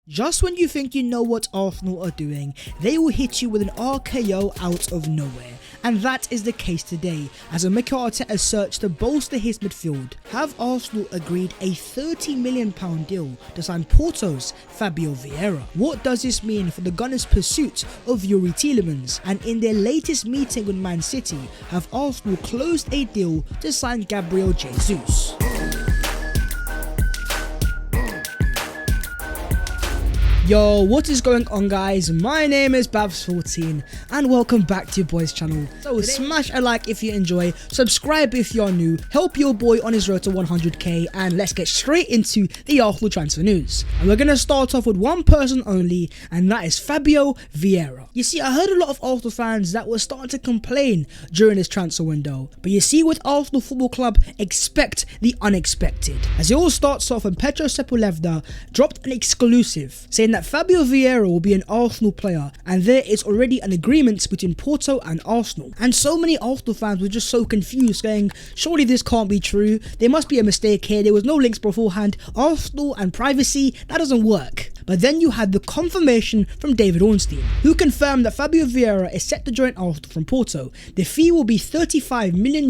Just when you think you know what Arsenal are doing, they will hit you with an RKO out of nowhere. And that is the case today, as Mikel Arteta search to bolster his midfield. Have Arsenal agreed a £30 million deal to sign Porto's Fabio Vieira? What does this mean for the Gunners' pursuit of Gabriel Tielemans? And in their latest meeting with Man City, have Arsenal closed a deal to sign Gabriel Jesus? Yo, what is going on, guys? My name is Babs14 and welcome back to your boy's channel. So smash a like if you enjoy, subscribe if you're new, help your boy on his road to 100k, and let's get straight into the Arsenal transfer news. And we're going to start off with one person only, and that is Fabio Vieira. You see, I heard a lot of Arsenal fans that were starting to complain during this transfer window, but you see, with Arsenal Football Club, expect the unexpected. As it all starts off when Petro Sepulveda dropped an exclusive saying that Fabio Vieira will be an Arsenal player, and there is already an agreement between Porto and Arsenal. And so many Arsenal fans were just so confused, saying, surely this can't be true, there must be a mistake here, there was no links beforehand, Arsenal and privacy, that doesn't work. But then you had the confirmation from David Ornstein, who confirmed that Fabio Vieira is set to join Arsenal from Porto. The fee will be €35 million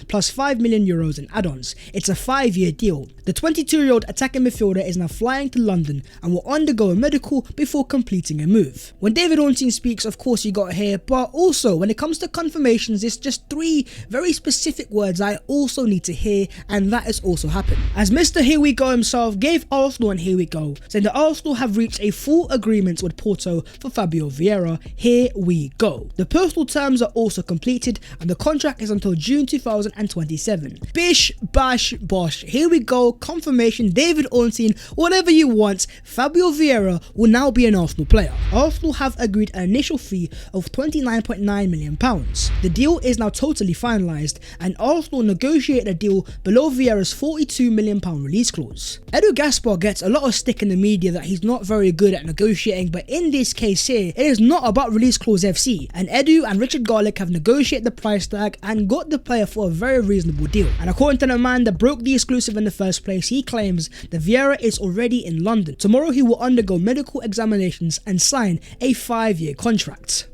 plus €5 million in add-ons. It's a 5-year deal. The 22-year-old attacking midfielder is now flying to London and will undergo a medical before completing a move. When David Ornstein speaks, of course you got to hear, but also when it comes to confirmations, it's just 3 very specific words I also need to hear, and that has also happened. As Mr. Here We Go himself gave Arsenal and Here We Go, saying that Arsenal have reached a full agreement with Porto for Fabio Vieira. Here we go. The personal terms are also completed and the contract is until June 2027. Bish, bash, bosh. Here we go. Confirmation, David Ornstein, whatever you want, Fabio Vieira will now be an Arsenal player. Arsenal have agreed an initial fee of £29.9 million. The deal is now totally finalised and Arsenal negotiated a deal below Vieira's £42 million release clause. Edu Gaspar gets a lot of stick in the media that he's not very good at negotiating, but in this case here, it is not about release clause FC, and Edu and Richard Garlick have negotiated the price tag and got the player for a very reasonable deal. And according to the man that broke the exclusive in the first place, he claims that Vieira is already in London. Tomorrow he will undergo medical examinations and sign a 5-year contract.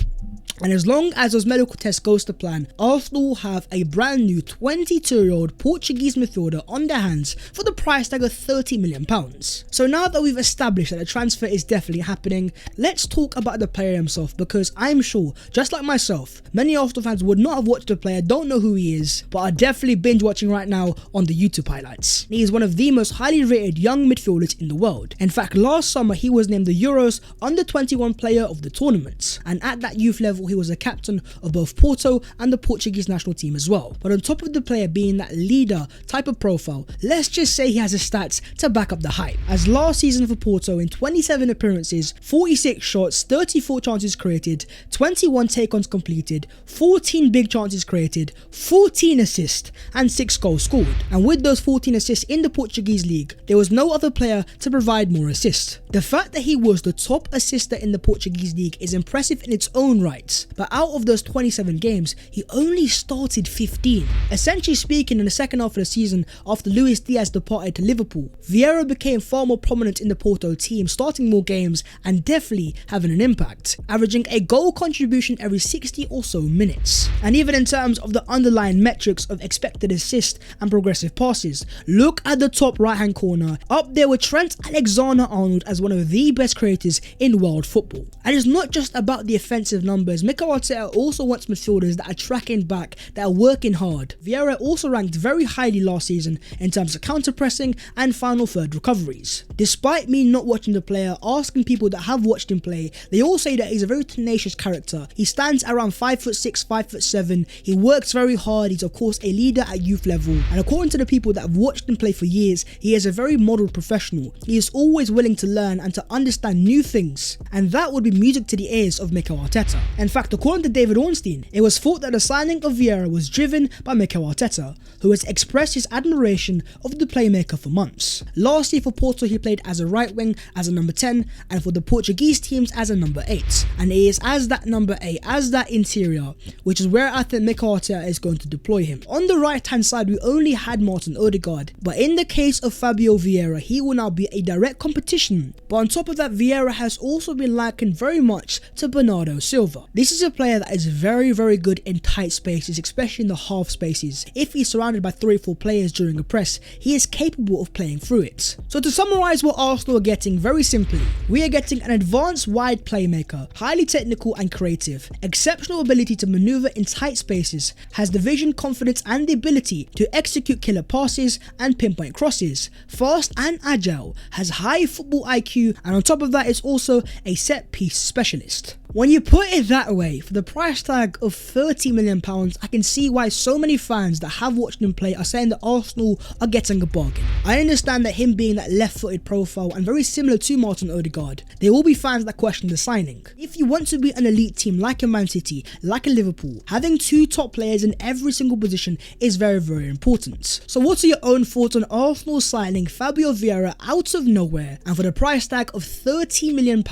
And as long as those medical tests goes to plan, Arsenal will have a brand new 22-year-old Portuguese midfielder on their hands for the price tag of £30 million. So now that we've established that the transfer is definitely happening, let's talk about the player himself, because I'm sure, just like myself, many Arsenal fans would not have watched the player, don't know who he is, but are definitely binge watching right now on the YouTube highlights. He is one of the most highly rated young midfielders in the world. In fact, last summer he was named the Euros Under-21 player of the tournament, and at that youth level he was a captain of both Porto and the Portuguese national team as well. But on top of the player being that leader type of profile, let's just say he has the stats to back up the hype. As last season for Porto, in 27 appearances, 46 shots, 34 chances created, 21 take-ons completed, 14 big chances created, 14 assists and 6 goals scored. And with those 14 assists in the Portuguese league, there was no other player to provide more assists. The fact that he was the top assister in the Portuguese league is impressive in its own right, but out of those 27 games, he only started 15. Essentially speaking, in the second half of the season, after Luis Diaz departed to Liverpool, Vieira became far more prominent in the Porto team, starting more games and definitely having an impact, averaging a goal contribution every 60 or so minutes. And even in terms of the underlying metrics of expected assists and progressive passes, look at the top right hand corner, up there with Trent Alexander-Arnold as one of the best creators in world football. And it's not just about the offensive numbers. Mikel Arteta also wants midfielders that are tracking back, that are working hard. Vieira also ranked very highly last season in terms of counter-pressing and final third recoveries. Despite me not watching the player, asking people that have watched him play, they all say that he's a very tenacious character. He stands around 5'6", 5'7", he works very hard, he's of course a leader at youth level, and according to the people that have watched him play for years, he is a very modelled professional. He is always willing to learn and to understand new things, and that would be music to the ears of Mikel Arteta. And fact, according to David Ornstein, it was thought that the signing of Vieira was driven by Mikel Arteta, who has expressed his admiration of the playmaker for months. Last year for Porto he played as a right wing, as a number 10, and for the Portuguese teams as a number 8. And it is as that number 8, as that interior, which is where I think Mikel Arteta is going to deploy him. On the right hand side we only had Martin Odegaard, but in the case of Fabio Vieira he will now be a direct competition. But on top of that, Vieira has also been likened very much to Bernardo Silva. This is a player that is very good in tight spaces, especially in the half spaces. If he's surrounded by 3 or 4 players during a press, he is capable of playing through it. So to summarise what Arsenal are getting, very simply, we are getting an advanced wide playmaker, highly technical and creative, exceptional ability to manoeuvre in tight spaces, has the vision, confidence and the ability to execute killer passes and pinpoint crosses, fast and agile, has high football IQ, and on top of that is also a set piece specialist. When you put it that way, for the price tag of £30 million, I can see why so many fans that have watched him play are saying that Arsenal are getting a bargain. I understand that him being that left-footed profile and very similar to Martin Odegaard, there will be fans that question the signing. If you want to be an elite team like a Man City, like a Liverpool, having 2 top players in every single position is very important. So what are your own thoughts on Arsenal signing Fabio Vieira out of nowhere, and for the price tag of £30 million,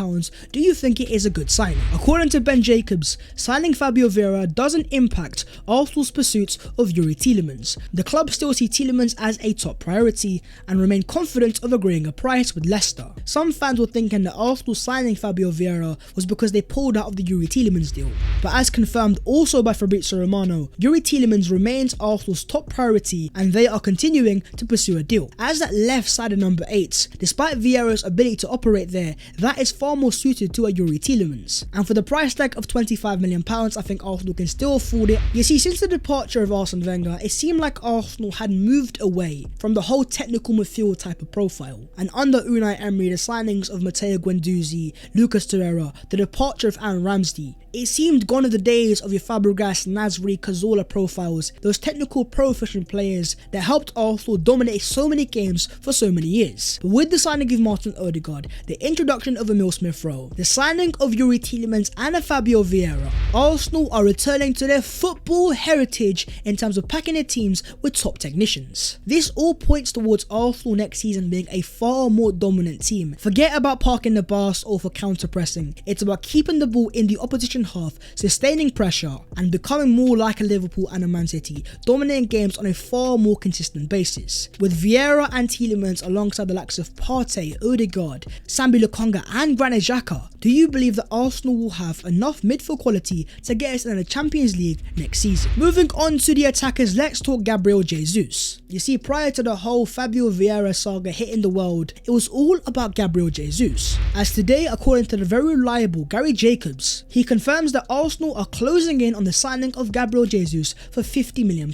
do you think it is a good signing? According to Ben Jacobs, signing Fabio Vieira doesn't impact Arsenal's pursuit of Yuri Tielemans. The club still see Tielemans as a top priority and remain confident of agreeing a price with Leicester. Some fans were thinking that Arsenal signing Fabio Vieira was because they pulled out of the Yuri Tielemans deal. But as confirmed also by Fabrizio Romano, Yuri Tielemans remains Arsenal's top priority and they are continuing to pursue a deal. As that left-sided number 8, despite Vieira's ability to operate there, that is far more suited to a Yuri Tielemans. And for the price tag of £25 million, I think Arsenal can still afford it. You see, since the departure of Arsene Wenger, it seemed like Arsenal had moved away from the whole technical midfield type of profile. And under Unai Emery, the signings of Matteo Guendouzi, Lucas Torreira, the departure of Aaron Ramsey, it seemed gone are the days of your Fabregas, Nasri, Cazorla profiles, those technical proficient players that helped Arsenal dominate so many games for so many years. But with the signing of Martin Odegaard, the introduction of Emil Smith-Rowe, the signing of Yuri Tielemans and a Fabio Vieira, Arsenal are returning to their football heritage in terms of packing their teams with top technicians. This all points towards Arsenal next season being a far more dominant team. Forget about parking the bus or for counter-pressing. It's about keeping the ball in the opposition half, sustaining pressure and becoming more like a Liverpool and a Man City, dominating games on a far more consistent basis. With Vieira and Tielemans alongside the likes of Partey, Odegaard, Sambi Lokonga and Granit Xhaka, do you believe that Arsenal will have enough midfield quality to get us in the Champions League next season? Moving on to the attackers, let's talk Gabriel Jesus. You see, prior to the whole Fabio Vieira saga hitting the world, it was all about Gabriel Jesus. As today, according to the very reliable Gary Jacobs, he confirms that Arsenal are closing in on the signing of Gabriel Jesus for £50 million.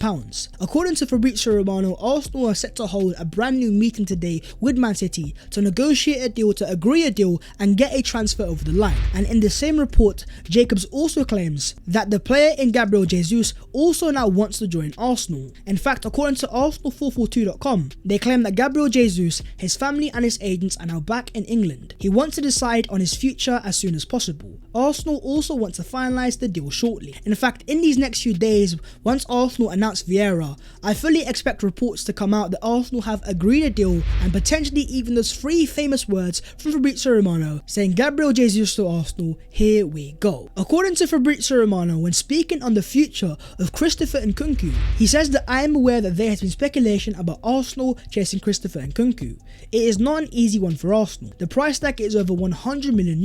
According to Fabrizio Romano, Arsenal are set to hold a brand new meeting today with Man City to negotiate a deal, to agree a deal and get a transfer over the line. And in the same report, Jacobs also claims that the player in Gabriel Jesus also now wants to join Arsenal. In fact, according to Arsenal442.com, they claim that Gabriel Jesus, his family and his agents are now back in England. He wants to decide on his future as soon as possible. Arsenal also want to finalise the deal shortly. In fact, in these next few days, once Arsenal announce Vieira, I fully expect reports to come out that Arsenal have agreed a deal and potentially even those 3 famous words from Fabrizio Romano saying Gabriel Jesus to Arsenal, here we go. According to Fabrizio Romano, when speaking on the future of Christopher Nkunku, he says that I am aware that there has been speculation about Arsenal chasing Christopher Nkunku. It is not an easy one for Arsenal. The price tag is over €100 million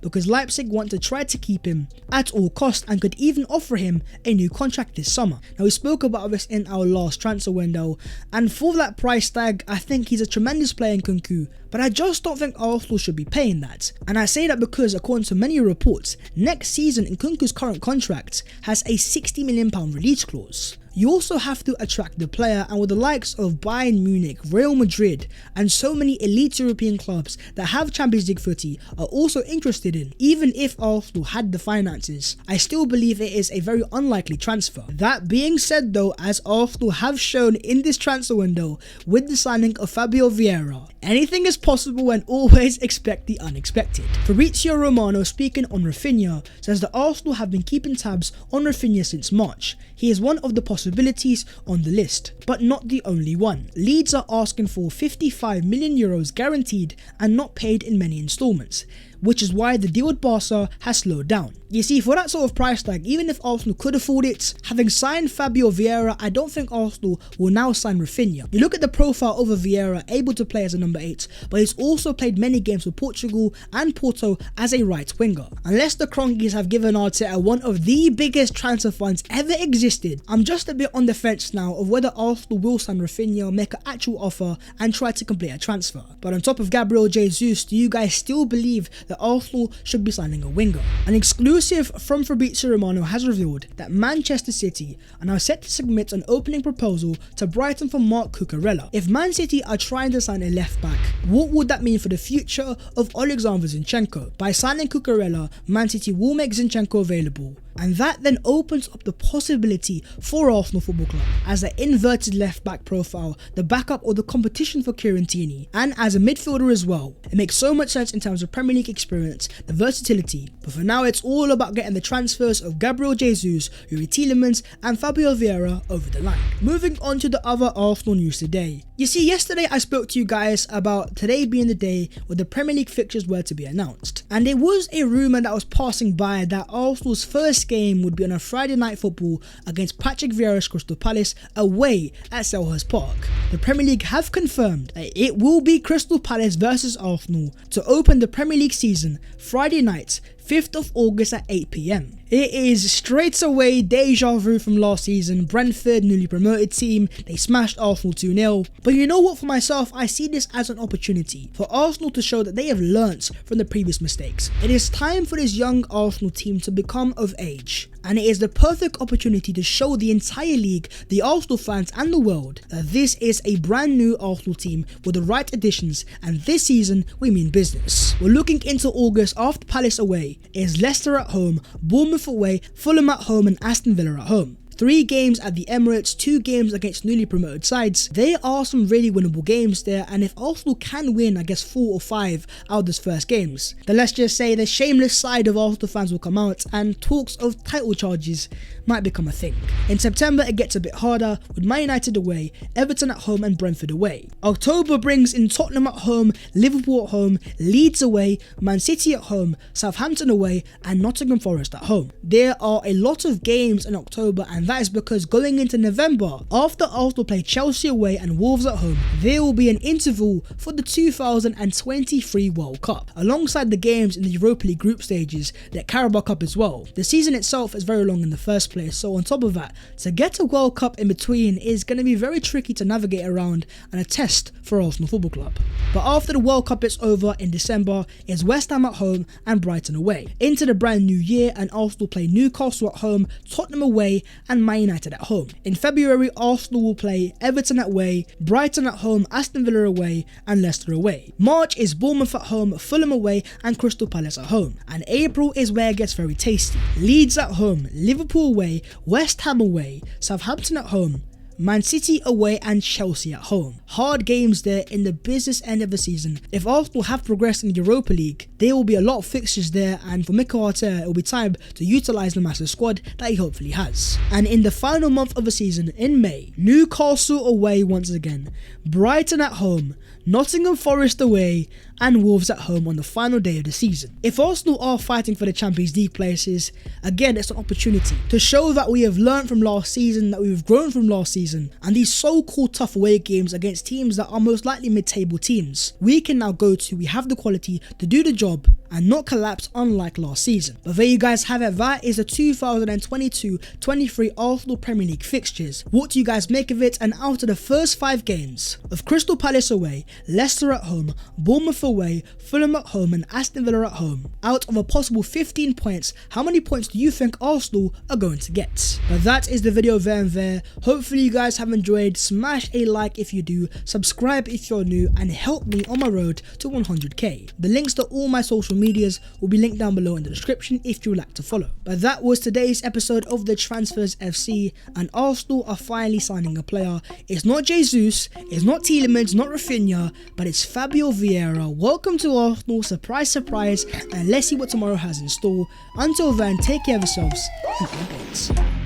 because Leipzig want to try to keep him at all costs and could even offer him a new contract this summer. Now, we spoke about this in our last transfer window, and for that price tag, I think he's a tremendous player in Nkunku, but I just don't think Arsenal should be paying that. And I say that because, according to many reports, next season Nkunku's current contract has a £60 million release clause. you also have to attract the player, and with the likes of Bayern Munich, Real Madrid and so many elite European clubs that have Champions League footy are also interested in, even if Arsenal had the finances, I still believe it is a very unlikely transfer. That being said though, as Arsenal have shown in this transfer window with the signing of Fabio Vieira, anything is possible and always expect the unexpected. Fabrizio Romano, speaking on Rafinha, says that Arsenal have been keeping tabs on Rafinha since March. He is one of the possibilities on the list, but not the only one. Leeds are asking for 55 million euros guaranteed and not paid in many installments, which is why the deal with Barca has slowed down. You see, for that sort of price tag, even if Arsenal could afford it, having signed Fabio Vieira, I don't think Arsenal will now sign Rafinha. You look at the profile of a Vieira, able to play as a number 8, but he's also played many games for Portugal and Porto as a right winger. Unless the Cronkies have given Arteta one of the biggest transfer funds ever existed, I'm just a bit on the fence now of whether Arsenal will sign Rafinha, make an actual offer and try to complete a transfer. But on top of Gabriel Jesus, do you guys still believe that Arsenal should be signing a winger? An exclusive from Fabrizio Romano has revealed that Manchester City are now set to submit an opening proposal to Brighton for Marc Cucurella. If Man City are trying to sign a left back, what would that mean for the future of Alexander Zinchenko? By signing Cucurella, Man City will make Zinchenko available, and that then opens up the possibility for Arsenal Football Club as an inverted left back profile, the backup or the competition for Kieran Tierney, and as a midfielder as well. It makes so much sense in terms of Premier League experience, the versatility, but for now it's all about getting the transfers of Gabriel Jesus, Tielemans and Fabio Vieira over the line. Moving on to the other Arsenal news today. You see, yesterday I spoke to you guys about today being the day where the Premier League fixtures were to be announced, and there was a rumour that was passing by that Arsenal's first game would be on a Friday night football against Patrick Vieira's Crystal Palace away at Selhurst Park. The Premier League have confirmed that it will be Crystal Palace versus Arsenal to open the Premier League season Friday night, 5th of August at 8 PM. It is straight away deja vu from last season. Brentford, newly promoted team, they smashed Arsenal 2-0. But you know what, for myself, I see this as an opportunity for Arsenal to show that they have learnt from the previous mistakes. It is time for this young Arsenal team to become of age, and it is the perfect opportunity to show the entire league, the Arsenal fans and the world that this is a brand new Arsenal team with the right additions, and this season we mean business. We're looking into August after Palace away. It is Leicester at home, Bournemouth away, Fulham at home and Aston Villa at home. 3 games at the Emirates, 2 games against newly promoted sides. There are some really winnable games there, and if Arsenal can win, I guess 4 or 5 out of those first games, then let's just say the shameless side of Arsenal fans will come out and talks of title charges might become a thing. In September it gets a bit harder with Man United away, Everton at home and Brentford away. October brings in Tottenham at home, Liverpool at home, Leeds away, Man City at home, Southampton away and Nottingham Forest at home. There are a lot of games in October, and that is because going into November, after Arsenal play Chelsea away and Wolves at home, there will be an interval for the 2023 World Cup, alongside the games in the Europa League group stages, the Carabao Cup as well. The season itself is very long in the first place, so on top of that, to get a World Cup in between is going to be very tricky to navigate around and a test for Arsenal Football Club. But after the World Cup is over in December, it's West Ham at home and Brighton away. Into the brand new year, and Arsenal play Newcastle at home, Tottenham away and Man United at home. In February, Arsenal will play Everton away, Brighton at home, Aston Villa away and Leicester away. March is Bournemouth at home, Fulham away and Crystal Palace at home. And April is where it gets very tasty. Leeds at home, Liverpool away, West Ham away, Southampton at home, Man City away and Chelsea at home. Hard games there in the business end of the season. If Arsenal have progressed in the Europa League, there will be a lot of fixtures there, and for Mikel Arteta it will be time to utilise the massive squad that he hopefully has. And in the final month of the season, in May, Newcastle away once again, Brighton at home, Nottingham Forest away and Wolves at home on the final day of the season. If Arsenal are fighting for the Champions League places, again it's an opportunity to show that we have learned from last season, that we've grown from last season, and these so-called tough away games against teams that are most likely mid-table teams, we can now go to, we have the quality to do the job and not collapse unlike last season. But there you guys have it, that is the 2022-23 Arsenal Premier League fixtures. What do you guys make of it? And out of the first 5 games of Crystal Palace away, Leicester at home, Bournemouth away, Fulham at home and Aston Villa at home, out of a possible 15 points, how many points do you think Arsenal are going to get? But that is the video there and there. Hopefully you guys have enjoyed. Smash a like if you do, subscribe if you're new, and help me on my road to 100k. The links to all my social medias will be linked down below in the description if you would like to follow. But that was today's episode of the Transfers FC, and Arsenal are finally signing a player. It's not Jesus, it's not Tielemans, not Rafinha, but it's Fabio Vieira. Welcome to Arsenal, surprise surprise, and let's see what tomorrow has in store. Until then, take care of yourselves and updates.